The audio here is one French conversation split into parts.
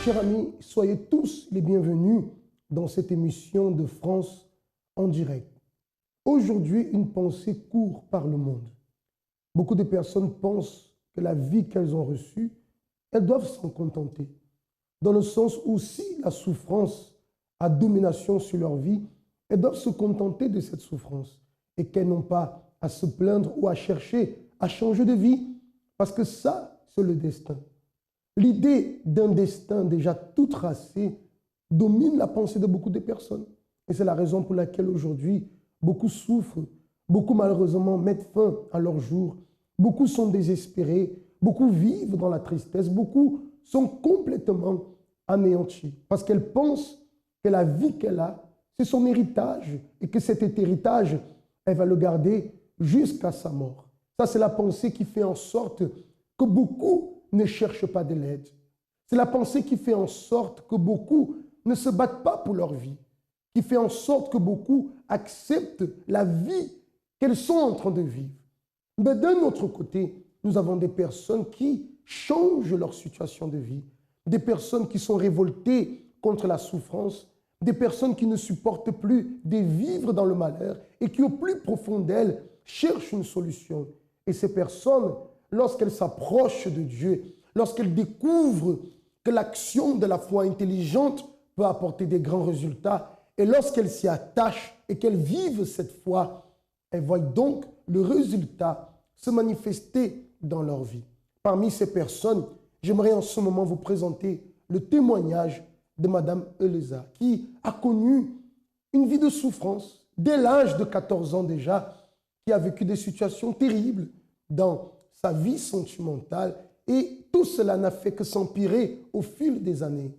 Chers amis, soyez tous les bienvenus dans cette émission de France en direct. Aujourd'hui, une pensée court par le monde. Beaucoup de personnes pensent que la vie qu'elles ont reçue, elles doivent s'en contenter. Dans le sens où si la souffrance a domination sur leur vie, elles doivent se contenter de cette souffrance et qu'elles n'ont pas à se plaindre ou à chercher à changer de vie parce que ça, c'est le destin. L'idée d'un destin déjà tout tracé domine la pensée de beaucoup de personnes. Et c'est la raison pour laquelle aujourd'hui, beaucoup souffrent, beaucoup malheureusement mettent fin à leur jour, beaucoup sont désespérés, beaucoup vivent dans la tristesse, beaucoup sont complètement anéantis parce qu'elles pensent que la vie qu'elle a, c'est son héritage et que cet héritage, elle va le garder jusqu'à sa mort. Ça, c'est la pensée qui fait en sorte que beaucoup ne cherchent pas de l'aide. C'est la pensée qui fait en sorte que beaucoup ne se battent pas pour leur vie, qui fait en sorte que beaucoup acceptent la vie qu'elles sont en train de vivre. Mais d'un autre côté, nous avons des personnes qui changent leur situation de vie, des personnes qui sont révoltées contre la souffrance, des personnes qui ne supportent plus de vivre dans le malheur et qui, au plus profond d'elles, cherchent une solution. Et ces personnes, lorsqu'elles s'approchent de Dieu, lorsqu'elles découvrent que l'action de la foi intelligente peut apporter des grands résultats, et lorsqu'elles s'y attachent et qu'elles vivent cette foi, elles voient donc le résultat se manifester dans leur vie. Parmi ces personnes, j'aimerais en ce moment vous présenter le témoignage de Madame Elisa, qui a connu une vie de souffrance dès l'âge de 14 ans déjà, qui a vécu des situations terribles dans sa vie sentimentale et tout cela n'a fait que s'empirer au fil des années.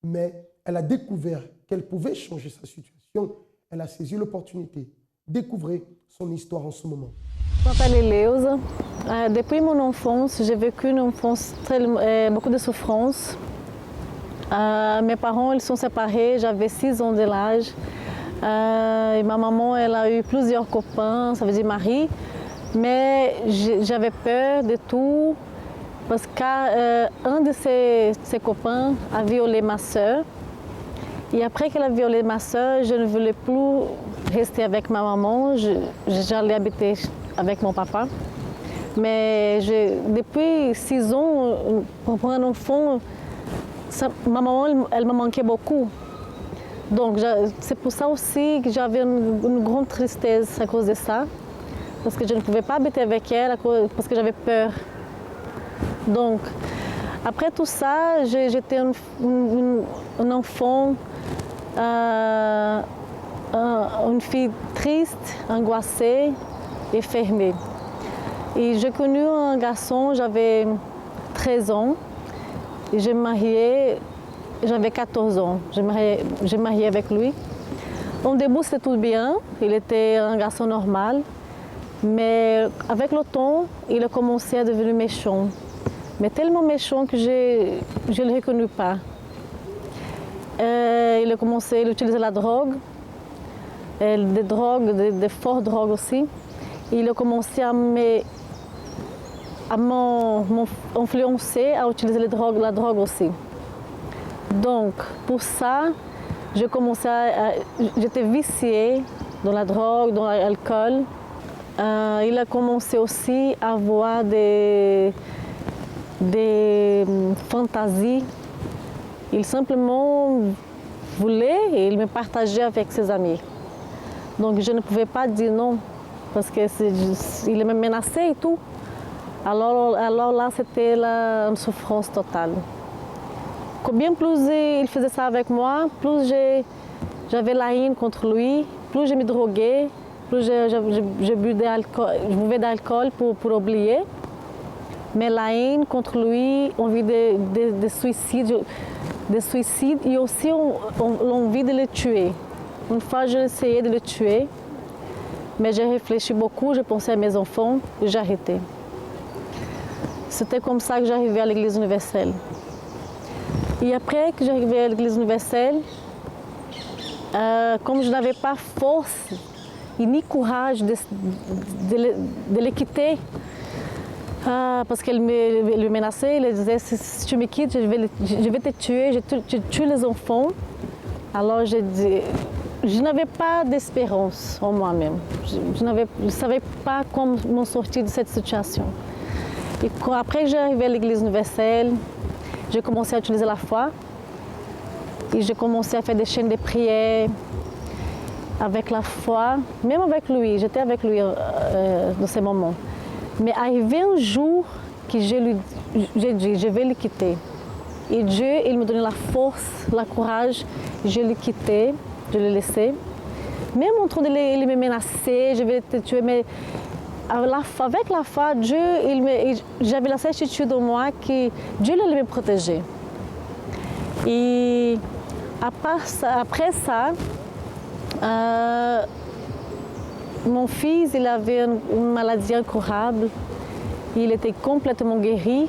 Mais elle a découvert qu'elle pouvait changer sa situation. Elle a saisi l'opportunité. Découvrez son histoire en ce moment. Je m'appelle Eleusa. Depuis mon enfance, j'ai vécu une enfance beaucoup de souffrance. Mes parents ils sont séparés, j'avais 6 ans de l'âge. Et ma maman elle a eu plusieurs copains, ça veut dire mari. Mais j'avais peur de tout parce qu'un de ses copains a violé ma soeur. Et après qu'elle a violé ma soeur, je ne voulais plus rester avec ma maman. J'allais habiter avec mon papa. Mais depuis 6 ans, pour un enfant, ma maman elle me manquait beaucoup. Donc c'est pour ça aussi que j'avais une grande tristesse à cause de ça. Parce que je ne pouvais pas habiter avec elle, parce que j'avais peur. Donc, après tout ça, j'étais un enfant, une fille triste, angoissée et fermée. Et j'ai connu un garçon, j'avais 13 ans, et j'ai marié, j'avais 14 ans. J'ai marié avec lui. Au début, c'était tout bien, il était un garçon normal. Mais avec le temps, il a commencé à devenir méchant. Mais tellement méchant que je ne le reconnais pas. Il a commencé à utiliser la drogue, des fortes drogues aussi. Il a commencé à m'influencer à utiliser la drogue aussi. Donc, pour ça, j'étais viciée dans la drogue, dans l'alcool. Il a commencé aussi à avoir des fantasies. Il simplement voulait et il me partageait avec ses amis. Donc je ne pouvais pas dire non parce qu'il me menaçait et tout. Alors là, c'était une souffrance totale. Combien plus il faisait ça avec moi, plus j'avais la haine contre lui, plus je me droguais. Je buvais d'alcool pour oublier. Mais la haine contre lui, envie de suicide et aussi l'envie de le tuer. Une fois, j'ai essayé de le tuer, mais j'ai réfléchi beaucoup, j'ai pensé à mes enfants et j'ai arrêté. C'était comme ça que j'arrivais à l'Église universelle. Et après que j'arrivais à l'Église universelle, comme je n'avais pas force et ni courage de les quitter, Parce qu'elle me menaçait, elle disait si tu me quittes, je vais te tuer, je tue les enfants. Alors j'ai dit, je n'avais pas d'espérance en moi-même. Je ne savais pas comment m'en sortir de cette situation. Et après que j'ai arrivé à l'Église universelle, j'ai commencé à utiliser la foi. Et j'ai commencé à faire des chaînes de prière avec la foi, même avec lui. J'étais avec lui dans ces moments. Mais arrivé un jour que j'ai dit, je vais le quitter. Et Dieu, il me donnait la force, le courage, je l'ai quitté, je l'ai laissé. Même en train de il me menacer, je vais te tuer, mais avec la foi, Dieu, j'avais la certitude en moi que Dieu allait me protéger. Et après ça, mon fils, il avait une maladie incurable. Il était complètement guéri.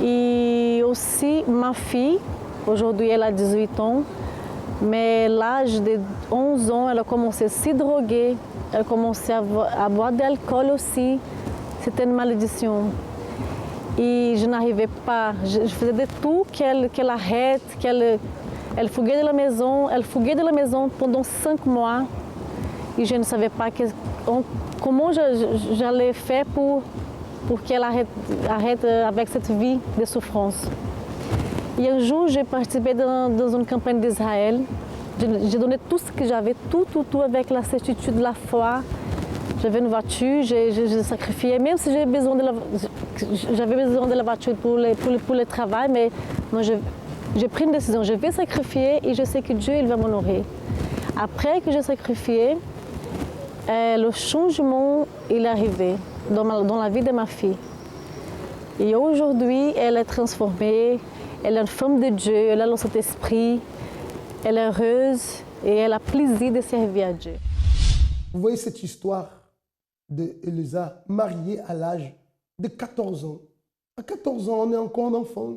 Et aussi ma fille, aujourd'hui elle a 18 ans, mais à l'âge de 11 ans, elle a commencé à se droguer, elle a commencé à boire de l'alcool aussi. C'était une malédiction. Et je n'arrivais pas, je faisais de tout qu'elle arrête, elle fuguait de la maison pendant 5 mois. Et je ne savais pas comment j'allais faire pour qu'elle arrête avec cette vie de souffrance. Et un jour, j'ai participé dans une campagne d'Israël. J'ai donné tout ce que j'avais, tout avec la certitude de la foi. J'avais une voiture, j'ai sacrifié, même si j'avais besoin de la voiture pour le travail, mais moi j'ai pris une décision, je vais sacrifier et je sais que Dieu il va m'honorer. Après que j'ai sacrifié, le changement il est arrivé dans la vie de ma fille. Et aujourd'hui, elle est transformée, elle est une femme de Dieu, elle a le Saint-Esprit, elle est heureuse et elle a plaisir de servir à Dieu. Vous voyez cette histoire d'Elisa, mariée à l'âge de 14 ans. À 14 ans, on est encore un enfant.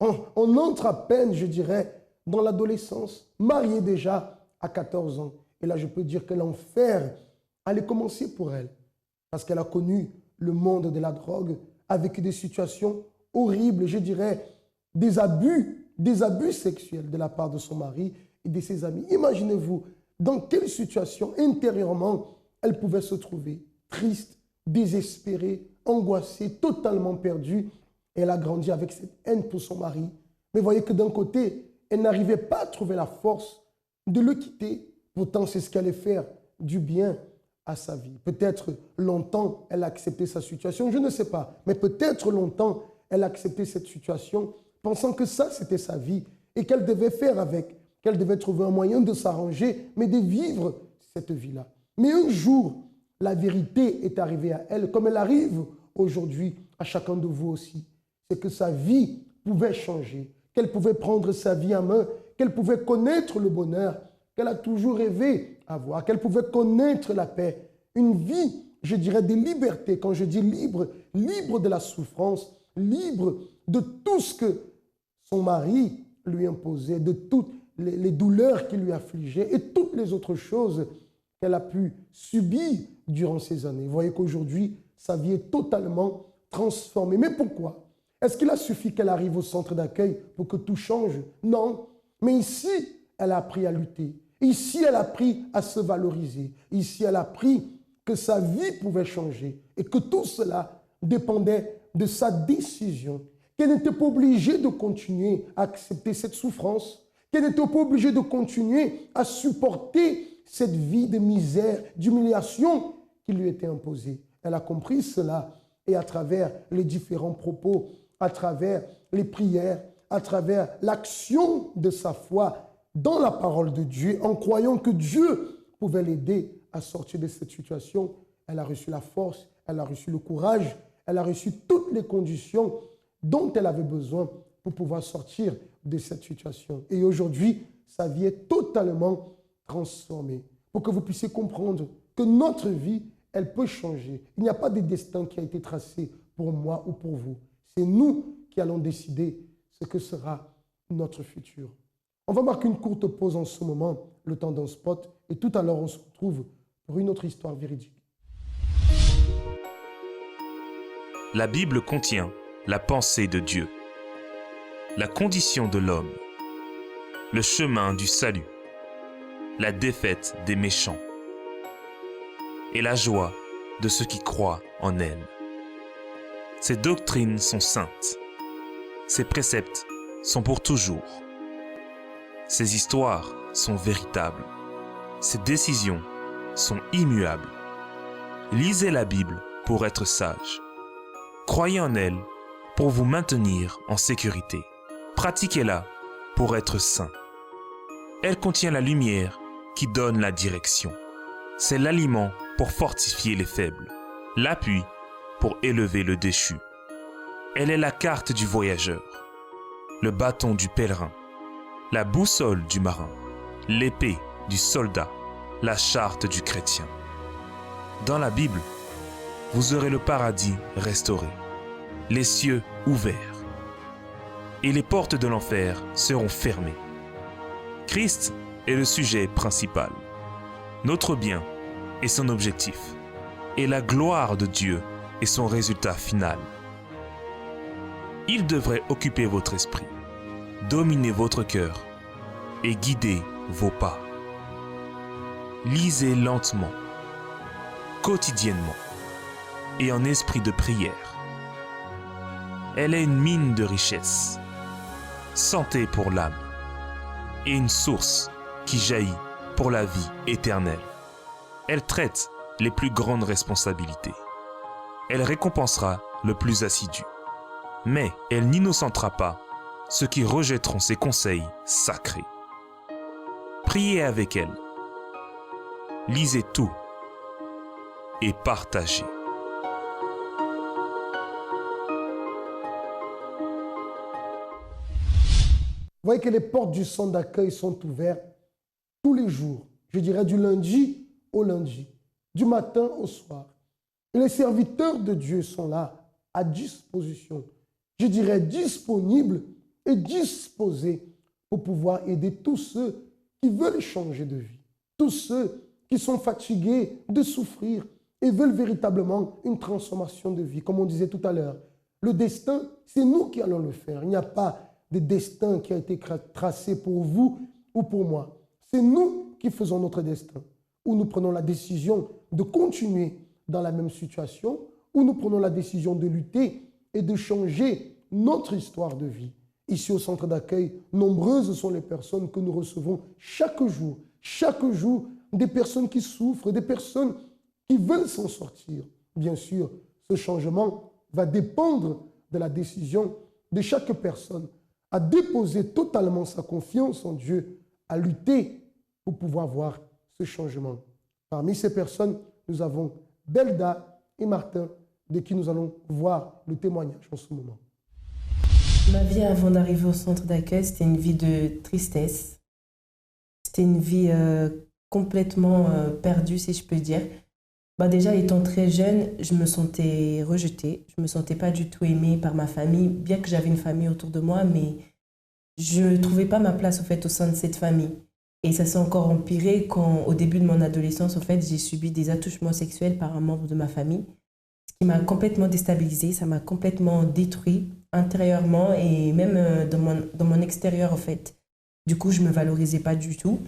On entre à peine, je dirais, dans l'adolescence, mariée déjà à 14 ans. Et là, je peux dire que l'enfer allait commencer pour elle. Parce qu'elle a connu le monde de la drogue, avec des situations horribles, je dirais, des abus sexuels de la part de son mari et de ses amis. Imaginez-vous dans quelle situation intérieurement elle pouvait se trouver, triste, désespérée, angoissée, totalement perdue. Et elle a grandi avec cette haine pour son mari. Mais voyez que d'un côté, elle n'arrivait pas à trouver la force de le quitter. Pourtant, c'est ce qu'elle allait faire du bien à sa vie. Peut-être longtemps, elle a accepté sa situation, je ne sais pas. Mais peut-être longtemps, elle a accepté cette situation, pensant que ça, c'était sa vie et qu'elle devait faire avec, qu'elle devait trouver un moyen de s'arranger, mais de vivre cette vie-là. Mais un jour, la vérité est arrivée à elle, comme elle arrive aujourd'hui à chacun de vous aussi. C'est que sa vie pouvait changer, qu'elle pouvait prendre sa vie en main, qu'elle pouvait connaître le bonheur qu'elle a toujours rêvé avoir, qu'elle pouvait connaître la paix. Une vie, je dirais, de liberté. Quand je dis libre, libre de la souffrance, libre de tout ce que son mari lui imposait, de toutes les douleurs qu'il lui affligeait et toutes les autres choses qu'elle a pu subir durant ces années. Vous voyez qu'aujourd'hui, sa vie est totalement transformée. Mais pourquoi? Est-ce qu'il a suffi qu'elle arrive au centre d'accueil pour que tout change? Non. Mais ici, elle a appris à lutter. Ici, elle a appris à se valoriser. Ici, elle a appris que sa vie pouvait changer et que tout cela dépendait de sa décision. Qu'elle n'était pas obligée de continuer à accepter cette souffrance, qu'elle n'était pas obligée de continuer à supporter cette vie de misère, d'humiliation qui lui était imposée. Elle a compris cela et à travers les différents propos, à travers les prières, à travers l'action de sa foi dans la parole de Dieu, en croyant que Dieu pouvait l'aider à sortir de cette situation, elle a reçu la force, elle a reçu le courage, elle a reçu toutes les conditions dont elle avait besoin pour pouvoir sortir de cette situation. Et aujourd'hui, sa vie est totalement transformée. Pour que vous puissiez comprendre que notre vie, elle peut changer. Il n'y a pas de destin qui a été tracé pour moi ou pour vous. C'est nous qui allons décider ce que sera notre futur. On va marquer une courte pause en ce moment, le temps d'un spot, et tout à l'heure on se retrouve pour une autre histoire véridique. La Bible contient la pensée de Dieu, la condition de l'homme, le chemin du salut, la défaite des méchants et la joie de ceux qui croient en elle. Ces doctrines sont saintes. Ces préceptes sont pour toujours. Ces histoires sont véritables. Ces décisions sont immuables. Lisez la Bible pour être sage. Croyez en elle pour vous maintenir en sécurité. Pratiquez-la pour être saint. Elle contient la lumière qui donne la direction. C'est l'aliment pour fortifier les faibles, l'appui pour élever le déchu. Elle est la carte du voyageur, le bâton du pèlerin, la boussole du marin, l'épée du soldat, la charte du chrétien. Dans la Bible, vous aurez le paradis restauré, les cieux ouverts, et les portes de l'enfer seront fermées. Christ est le sujet principal, notre bien est son objectif, et la gloire de Dieu est son résultat final. Il devrait occuper votre esprit, dominer votre cœur et guider vos pas. Lisez lentement, quotidiennement et en esprit de prière. Elle est une mine de richesse, santé pour l'âme et une source qui jaillit pour la vie éternelle. Elle traite les plus grandes responsabilités. Elle récompensera le plus assidu. Mais elle n'innocentera pas ceux qui rejetteront ses conseils sacrés. Priez avec elle. Lisez tout et partagez. Vous voyez que les portes du centre d'accueil sont ouvertes tous les jours. Je dirais du lundi au lundi, du matin au soir. Et les serviteurs de Dieu sont là, à disposition. Je dirais disponibles et disposés pour pouvoir aider tous ceux qui veulent changer de vie. Tous ceux qui sont fatigués de souffrir et veulent véritablement une transformation de vie. Comme on disait tout à l'heure, le destin, c'est nous qui allons le faire. Il n'y a pas de destin qui a été tracé pour vous ou pour moi. C'est nous qui faisons notre destin. Ou nous prenons la décision de continuer dans la même situation, ou nous prenons la décision de lutter et de changer notre histoire de vie. Ici au centre d'accueil, nombreuses sont les personnes que nous recevons chaque jour. Chaque jour, des personnes qui souffrent, des personnes qui veulent s'en sortir. Bien sûr, ce changement va dépendre de la décision de chaque personne à déposer totalement sa confiance en Dieu, à lutter pour pouvoir voir ce changement. Parmi ces personnes, nous avons Belda et Martin, de qui nous allons voir le témoignage en ce moment. Ma vie avant d'arriver au centre d'accueil, c'était une vie de tristesse. C'était une vie complètement perdue, si je peux dire. Déjà, étant très jeune, je me sentais rejetée. Je ne me sentais pas du tout aimée par ma famille, bien que j'avais une famille autour de moi, mais je ne trouvais pas ma place au fait, au sein de cette famille. Et ça s'est encore empiré quand, au début de mon adolescence, j'ai subi des attouchements sexuels par un membre de ma famille, ce qui m'a complètement déstabilisée, ça m'a complètement détruit intérieurement et même dans mon extérieur, en fait. Du coup, je ne me valorisais pas du tout.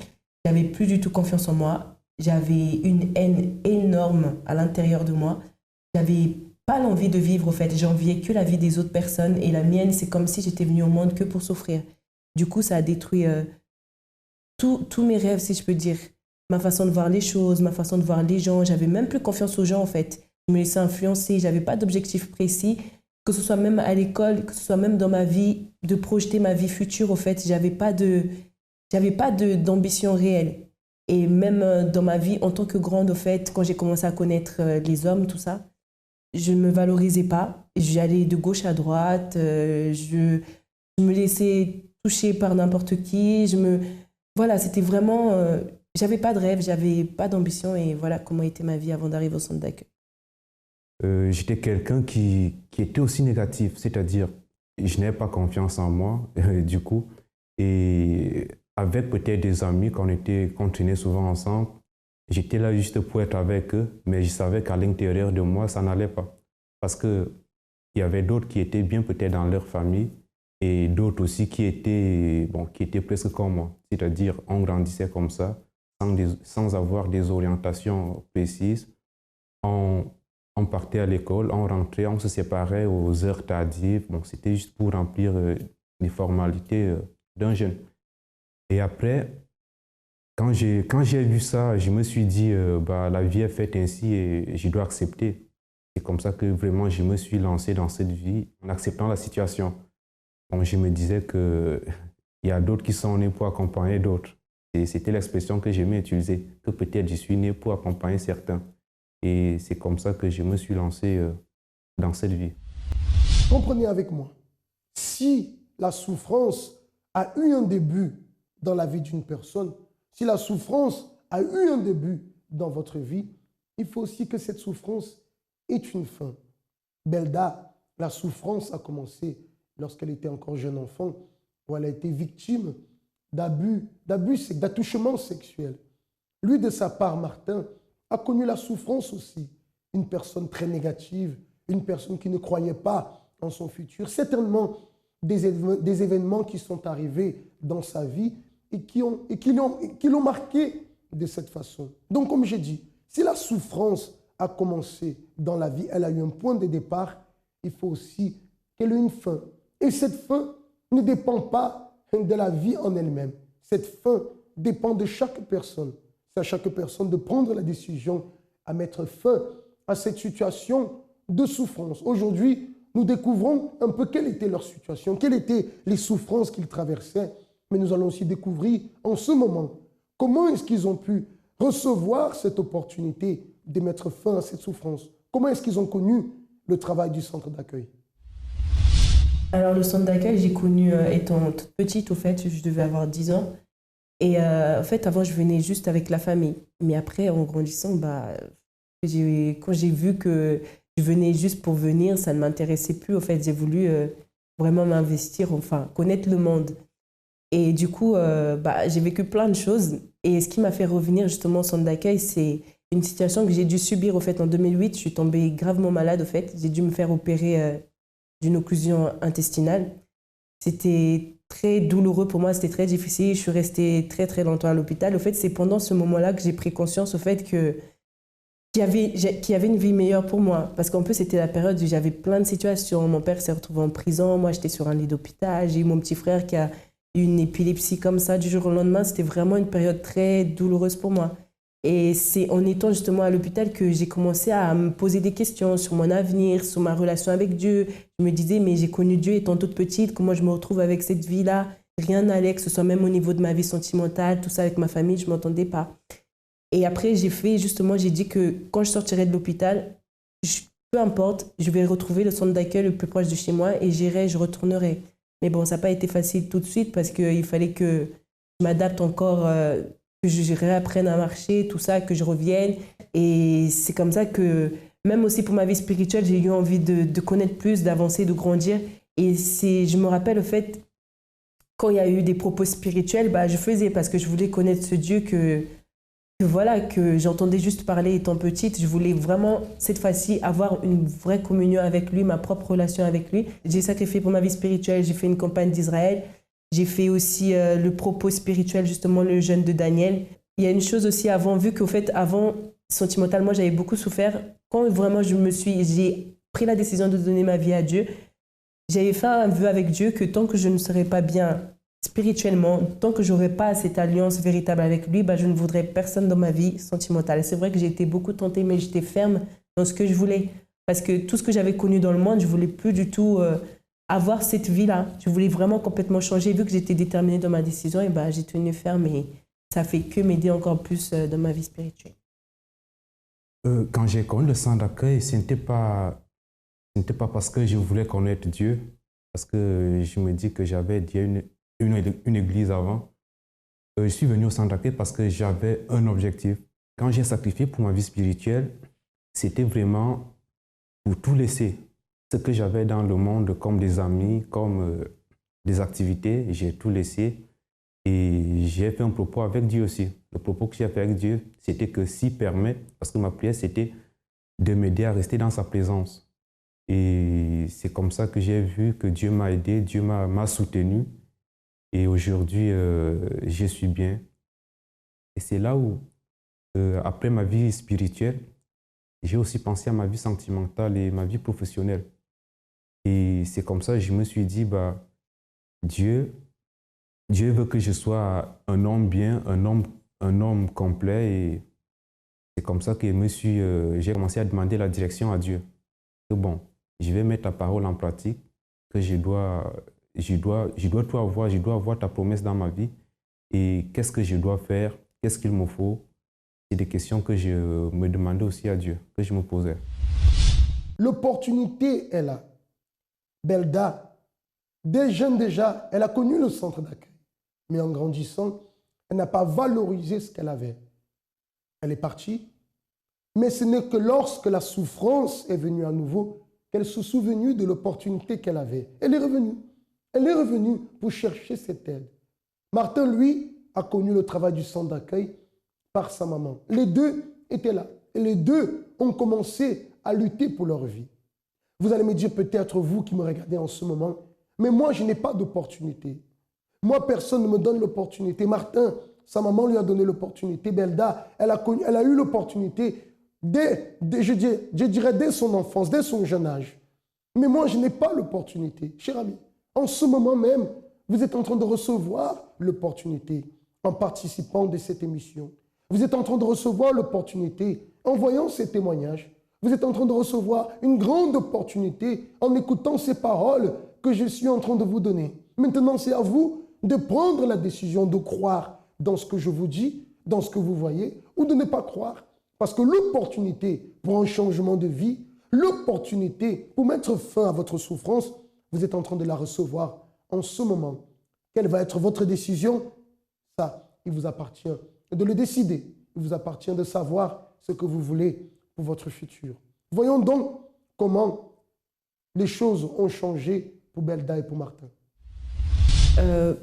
Je n'avais plus du tout confiance en moi. J'avais une haine énorme à l'intérieur de moi. J'avais pas l'envie de vivre, en fait. J'enviais que la vie des autres personnes et la mienne, c'est comme si j'étais venue au monde que pour souffrir. Du coup, ça a détruit tous mes rêves, si je peux dire. Ma façon de voir les choses, ma façon de voir les gens. J'avais même plus confiance aux gens, en fait. Je me laissais influencer. J'avais pas d'objectif précis, que ce soit même à l'école, que ce soit même dans ma vie, de projeter ma vie future, en fait. J'avais pas d'ambition réelle. Et même dans ma vie, en tant que grande, au fait, quand j'ai commencé à connaître les hommes, tout ça, je ne me valorisais pas. J'allais de gauche à droite, je me laissais toucher par n'importe qui. Voilà, c'était vraiment... j'avais pas de rêve, j'avais pas d'ambition et voilà comment était ma vie avant d'arriver au centre d'accueil. J'étais quelqu'un qui était aussi négatif, c'est-à-dire je n'avais pas confiance en moi, du coup, et avec peut-être des amis qu'on traînait souvent ensemble, j'étais là juste pour être avec eux, mais je savais qu'à l'intérieur de moi, ça n'allait pas. Parce que il y avait d'autres qui étaient bien peut-être dans leur famille et d'autres aussi qui étaient presque comme moi. C'est-à-dire, on grandissait comme ça, sans avoir des orientations précises. On partait à l'école, on rentrait, on se séparait aux heures tardives. Bon, c'était juste pour remplir les formalités d'un jeune. Et après, quand j'ai vu ça, je me suis dit, la vie est faite ainsi et je dois accepter. C'est comme ça que vraiment je me suis lancé dans cette vie en acceptant la situation. Bon, je me disais qu'il y a d'autres qui sont nés pour accompagner d'autres. Et c'était l'expression que j'aimais utiliser, que peut-être je suis né pour accompagner certains. Et c'est comme ça que je me suis lancé dans cette vie. Comprenez avec moi, si la souffrance a eu un début dans la vie d'une personne, si la souffrance a eu un début dans votre vie, il faut aussi que cette souffrance ait une fin. Belda, la souffrance a commencé lorsqu'elle était encore jeune enfant, où elle a été victime d'attouchement sexuel. Lui, de sa part, Martin, a connu la souffrance aussi. Une personne très négative, une personne qui ne croyait pas en son futur. Certainement des événements qui sont arrivés dans sa vie et qui l'ont marqué de cette façon. Donc, comme j'ai dit, si la souffrance a commencé dans la vie, elle a eu un point de départ, il faut aussi qu'elle ait une fin. Et cette fin ne dépend pas de la vie en elle-même. Cette fin dépend de chaque personne. C'est à chaque personne de prendre la décision à mettre fin à cette situation de souffrance. Aujourd'hui, nous découvrons un peu quelle était leur situation, quelles étaient les souffrances qu'ils traversaient, mais nous allons aussi découvrir en ce moment comment est-ce qu'ils ont pu recevoir cette opportunité de mettre fin à cette souffrance. Comment est-ce qu'ils ont connu le travail du centre d'accueil? Alors, le centre d'accueil, j'ai connu étant toute petite, au fait, je devais avoir 10 ans. Et en fait, avant, je venais juste avec la famille. Mais après, en grandissant, quand j'ai vu que je venais juste pour venir, ça ne m'intéressait plus. En fait, j'ai voulu vraiment m'investir, enfin, connaître le monde. Et du coup, j'ai vécu plein de choses. Et ce qui m'a fait revenir justement au centre d'accueil, c'est une situation que j'ai dû subir. Au fait, en 2008, je suis tombée gravement malade. Au fait, j'ai dû me faire opérer d'une occlusion intestinale. C'était très douloureux pour moi, c'était très difficile. Je suis restée très très longtemps à l'hôpital. Au fait, c'est pendant ce moment-là que j'ai pris conscience au fait qu'il y avait une vie meilleure pour moi. Parce qu'en plus, c'était la période où j'avais plein de situations. Mon père s'est retrouvé en prison, moi j'étais sur un lit d'hôpital. J'ai eu mon petit frère qui a eu une épilepsie comme ça du jour au lendemain. C'était vraiment une période très douloureuse pour moi. Et c'est en étant justement à l'hôpital que j'ai commencé à me poser des questions sur mon avenir, sur ma relation avec Dieu. Je me disais, mais j'ai connu Dieu étant toute petite, comment je me retrouve avec cette vie-là? Rien n'allait, que ce soit même au niveau de ma vie sentimentale, tout ça avec ma famille, je ne m'entendais pas. Et après, j'ai dit que quand je sortirais de l'hôpital, peu importe, je vais retrouver le centre d'accueil le plus proche de chez moi et je retournerai. Mais bon, ça n'a pas été facile tout de suite parce qu'il fallait que je m'adapte encore, que je réapprenne à marcher, tout ça, que je revienne. Et c'est comme ça que, même aussi pour ma vie spirituelle, j'ai eu envie de connaître plus, d'avancer, de grandir. Et je me rappelle, au fait, quand il y a eu des propos spirituels, je faisais parce que je voulais connaître ce Dieu que j'entendais juste parler étant petite. Je voulais vraiment, cette fois-ci, avoir une vraie communion avec lui, ma propre relation avec lui. J'ai sacrifié pour ma vie spirituelle, j'ai fait une campagne d'Israël. J'ai fait aussi le propos spirituel, justement, le jeûne de Daniel. Il y a une chose aussi avant, vu qu'au fait, avant, sentimentalement, j'avais beaucoup souffert. Quand vraiment j'ai pris la décision de donner ma vie à Dieu, j'avais fait un vœu avec Dieu que tant que je ne serais pas bien spirituellement, tant que je n'aurais pas cette alliance véritable avec lui, je ne voudrais personne dans ma vie sentimentale. C'est vrai que j'ai été beaucoup tentée, mais j'étais ferme dans ce que je voulais. Parce que tout ce que j'avais connu dans le monde, je ne voulais plus du tout avoir cette vie-là. Je voulais vraiment complètement changer. Vu que j'étais déterminée dans ma décision, j'ai tenu ferme et ça fait que m'aider encore plus dans ma vie spirituelle. Quand j'ai connu le centre d'accueil, ce n'était pas parce que je voulais connaître Dieu, parce que je me dis que j'avais une église avant. Je suis venu au centre d'accueil parce que j'avais un objectif. Quand j'ai sacrifié pour ma vie spirituelle, c'était vraiment pour tout laisser. Ce que j'avais dans le monde comme des amis, comme des activités, j'ai tout laissé. Et j'ai fait un propos avec Dieu aussi. Le propos que j'ai fait avec Dieu, c'était que s'il permet, parce que ma prière, c'était de m'aider à rester dans sa présence. Et c'est comme ça que j'ai vu que Dieu m'a aidé, Dieu m'a soutenu. Et aujourd'hui, je suis bien. Et c'est là où, après ma vie spirituelle, j'ai aussi pensé à ma vie sentimentale et ma vie professionnelle. Et c'est comme ça que je me suis dit, bah, Dieu veut que je sois un homme bien, un homme complet. Et c'est comme ça que j'ai commencé à demander la direction à Dieu. Que bon, je vais mettre ta parole en pratique, que je dois tout avoir, je dois avoir ta promesse dans ma vie. Et qu'est-ce que je dois faire? Qu'est-ce qu'il me faut? C'est des questions que je me demandais aussi à Dieu, que je me posais. L'opportunité est là. Belda, dès jeune déjà, elle a connu le centre d'accueil. Mais en grandissant, elle n'a pas valorisé ce qu'elle avait. Elle est partie. Mais ce n'est que lorsque la souffrance est venue à nouveau qu'elle se souvenue de l'opportunité qu'elle avait. Elle est revenue. Elle est revenue pour chercher cette aide. Martin, lui, a connu le travail du centre d'accueil par sa maman. Les deux étaient là. Et les deux ont commencé à lutter pour leur vie. Vous allez me dire peut-être, vous qui me regardez en ce moment, mais moi, je n'ai pas d'opportunité. Moi, personne ne me donne l'opportunité. Martin, sa maman lui a donné l'opportunité. Belda, elle a eu l'opportunité je dirais dès son enfance, dès son jeune âge. Mais moi, je n'ai pas l'opportunité. Cher ami, en ce moment même, vous êtes en train de recevoir l'opportunité en participant de cette émission. Vous êtes en train de recevoir l'opportunité en voyant ces témoignages. Vous êtes en train de recevoir une grande opportunité en écoutant ces paroles que je suis en train de vous donner. Maintenant, c'est à vous de prendre la décision de croire dans ce que je vous dis, dans ce que vous voyez, ou de ne pas croire. Parce que l'opportunité pour un changement de vie, l'opportunité pour mettre fin à votre souffrance, vous êtes en train de la recevoir en ce moment. Quelle va être votre décision? Ça, il vous appartient de le décider. Il vous appartient de savoir ce que vous voulez pour votre futur. Voyons donc comment les choses ont changé pour Belda et pour Martin.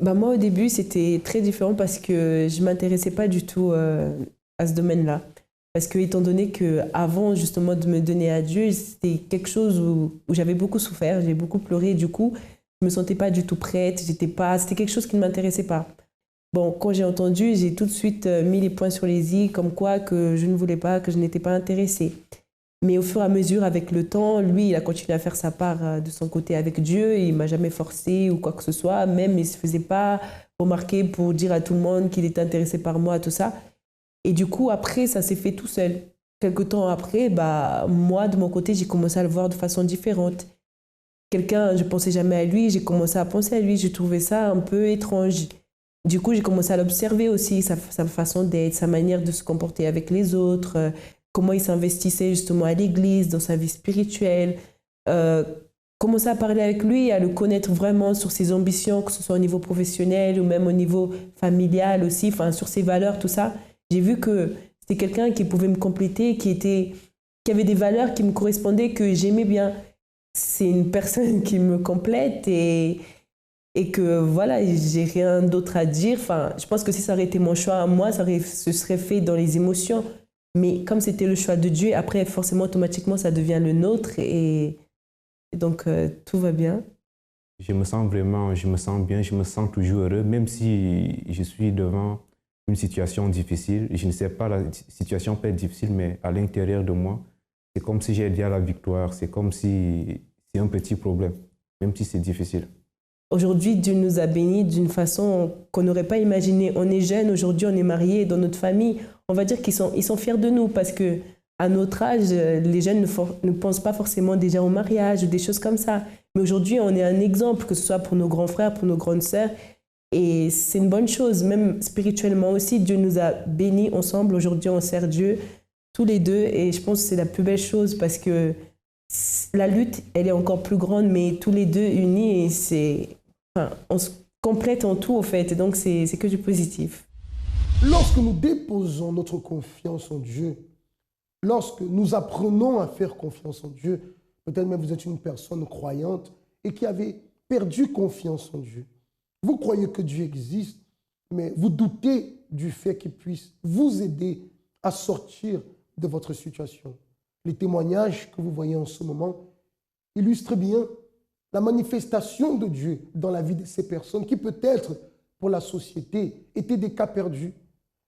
Moi, au début, c'était très différent parce que je ne m'intéressais pas du tout à ce domaine-là. Parce que, étant donné qu'avant, justement, de me donner à Dieu, c'était quelque chose où j'avais beaucoup souffert, j'ai beaucoup pleuré. Du coup, je ne me sentais pas du tout prête. C'était quelque chose qui ne m'intéressait pas. Bon, quand j'ai entendu, j'ai tout de suite mis les points sur les i, comme quoi que je ne voulais pas, que je n'étais pas intéressée. Mais au fur et à mesure, avec le temps, lui, il a continué à faire sa part de son côté avec Dieu. Il ne m'a jamais forcé ou quoi que ce soit. Même, il ne se faisait pas remarquer pour dire à tout le monde qu'il était intéressé par moi, tout ça. Et du coup, après, ça s'est fait tout seul. Quelque temps après, moi, de mon côté, j'ai commencé à le voir de façon différente. Quelqu'un, je ne pensais jamais à lui, j'ai commencé à penser à lui. Je trouvais ça un peu étrange. Du coup, j'ai commencé à l'observer aussi, sa façon d'être, sa manière de se comporter avec les autres, comment il s'investissait justement à l'église, dans sa vie spirituelle. Commencer à parler avec lui, à le connaître vraiment sur ses ambitions, que ce soit au niveau professionnel ou même au niveau familial aussi, enfin, sur ses valeurs, tout ça. J'ai vu que c'était quelqu'un qui pouvait me compléter, qui avait des valeurs qui me correspondaient, que j'aimais bien. C'est une personne qui me complète et que voilà, j'ai rien d'autre à dire. Enfin, je pense que si ça aurait été mon choix à moi, ce serait fait dans les émotions. Mais comme c'était le choix de Dieu, après, forcément, automatiquement, ça devient le nôtre. Et donc, tout va bien. Je me sens bien, je me sens toujours heureux, même si je suis devant une situation difficile. Je ne sais pas, la situation peut être difficile, mais à l'intérieur de moi, c'est comme si j'ai déjà la victoire. C'est comme si c'est un petit problème, même si c'est difficile. Aujourd'hui, Dieu nous a bénis d'une façon qu'on n'aurait pas imaginée. On est jeunes, aujourd'hui on est mariés, dans notre famille, on va dire qu'ils sont fiers de nous parce qu'à notre âge, les jeunes ne pensent pas forcément déjà au mariage ou des choses comme ça. Mais aujourd'hui, on est un exemple, que ce soit pour nos grands frères, pour nos grandes sœurs. Et c'est une bonne chose, même spirituellement aussi. Dieu nous a bénis ensemble. Aujourd'hui, on sert Dieu tous les deux. Et je pense que c'est la plus belle chose parce que la lutte, elle est encore plus grande, mais tous les deux unis, on se complète en tout, au fait. Et donc, c'est que du positif. Lorsque nous déposons notre confiance en Dieu, lorsque nous apprenons à faire confiance en Dieu, peut-être même vous êtes une personne croyante et qui avait perdu confiance en Dieu. Vous croyez que Dieu existe, mais vous doutez du fait qu'il puisse vous aider à sortir de votre situation. Les témoignages que vous voyez en ce moment illustre bien la manifestation de Dieu dans la vie de ces personnes qui peut-être pour la société étaient des cas perdus,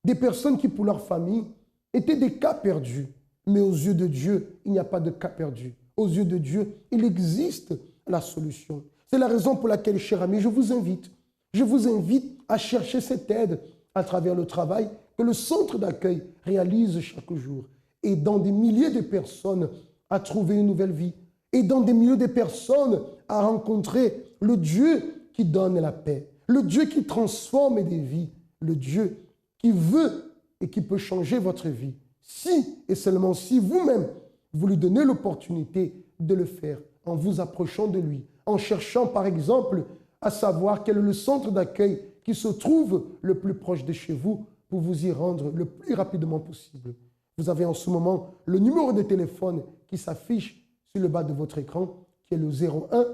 des personnes qui pour leur famille étaient des cas perdus. Mais aux yeux de Dieu, il n'y a pas de cas perdu. Aux yeux de Dieu, il existe la solution. C'est la raison pour laquelle, chers amis, je vous invite à chercher cette aide à travers le travail que le centre d'accueil réalise chaque jour. Et dans des milliers de personnes à trouver une nouvelle vie. Et dans des milliers de personnes à rencontrer le Dieu qui donne la paix. Le Dieu qui transforme des vies. Le Dieu qui veut et qui peut changer votre vie. Si et seulement si vous-même, vous lui donnez l'opportunité de le faire en vous approchant de lui, en cherchant par exemple à savoir quel est le centre d'accueil qui se trouve le plus proche de chez vous pour vous y rendre le plus rapidement possible. Vous avez en ce moment le numéro de téléphone qui s'affiche sur le bas de votre écran, qui est le 01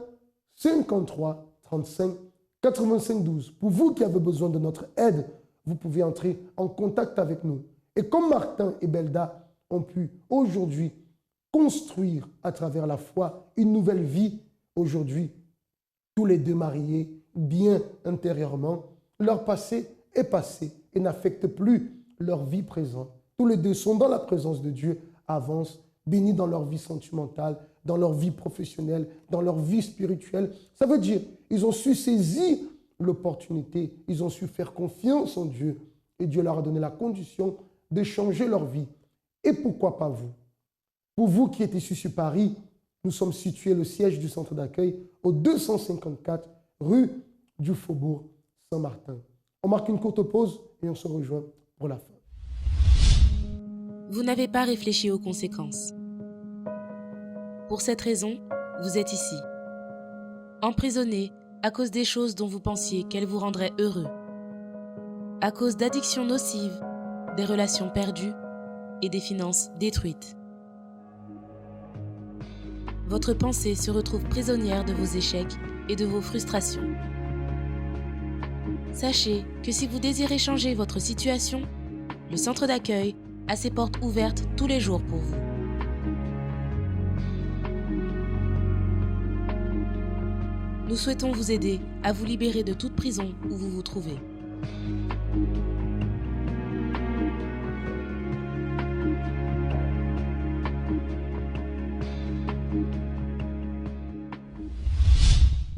53 35 85 12. Pour vous qui avez besoin de notre aide, vous pouvez entrer en contact avec nous. Et comme Martin et Belda ont pu aujourd'hui construire à travers la foi une nouvelle vie, aujourd'hui, tous les deux mariés, bien intérieurement, leur passé est passé et n'affecte plus leur vie présente. Tous les deux sont dans la présence de Dieu, avancent, bénis dans leur vie sentimentale, dans leur vie professionnelle, dans leur vie spirituelle. Ça veut dire ils ont su saisir l'opportunité, ils ont su faire confiance en Dieu et Dieu leur a donné la condition de changer leur vie. Et pourquoi pas vous? Pour vous qui êtes ici sur Paris, nous sommes situés, le siège du centre d'accueil, au 254 rue du Faubourg Saint-Martin. On marque une courte pause et on se rejoint pour la fin. Vous n'avez pas réfléchi aux conséquences. Pour cette raison, vous êtes ici, emprisonné à cause des choses dont vous pensiez qu'elles vous rendraient heureux, à cause d'addictions nocives, des relations perdues et des finances détruites. Votre pensée se retrouve prisonnière de vos échecs et de vos frustrations. Sachez que si vous désirez changer votre situation, le centre d'accueil a ses portes ouvertes tous les jours pour vous. Nous souhaitons vous aider à vous libérer de toute prison où vous vous trouvez.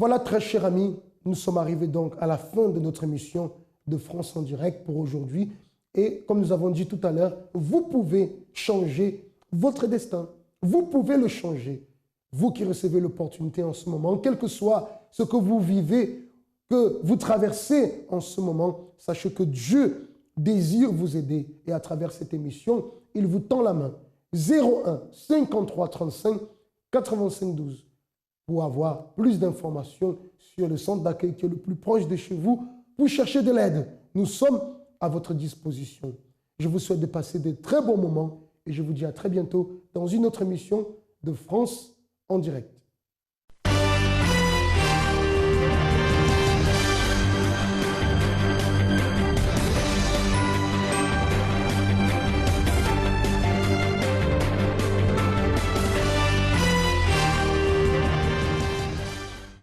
Voilà, très chers amis, nous sommes arrivés donc à la fin de notre émission de France en direct pour aujourd'hui. Et comme nous avons dit tout à l'heure, vous pouvez changer votre destin. Vous pouvez le changer. Vous qui recevez l'opportunité en ce moment, quel que soit ce que vous vivez, que vous traversez en ce moment, sachez que Dieu désire vous aider. Et à travers cette émission, il vous tend la main. 01 53 35 85 12 pour avoir plus d'informations sur le centre d'accueil qui est le plus proche de chez vous pour chercher de l'aide. Nous sommes à votre disposition. Je vous souhaite de passer de très bons moments et je vous dis à très bientôt dans une autre émission de France en direct.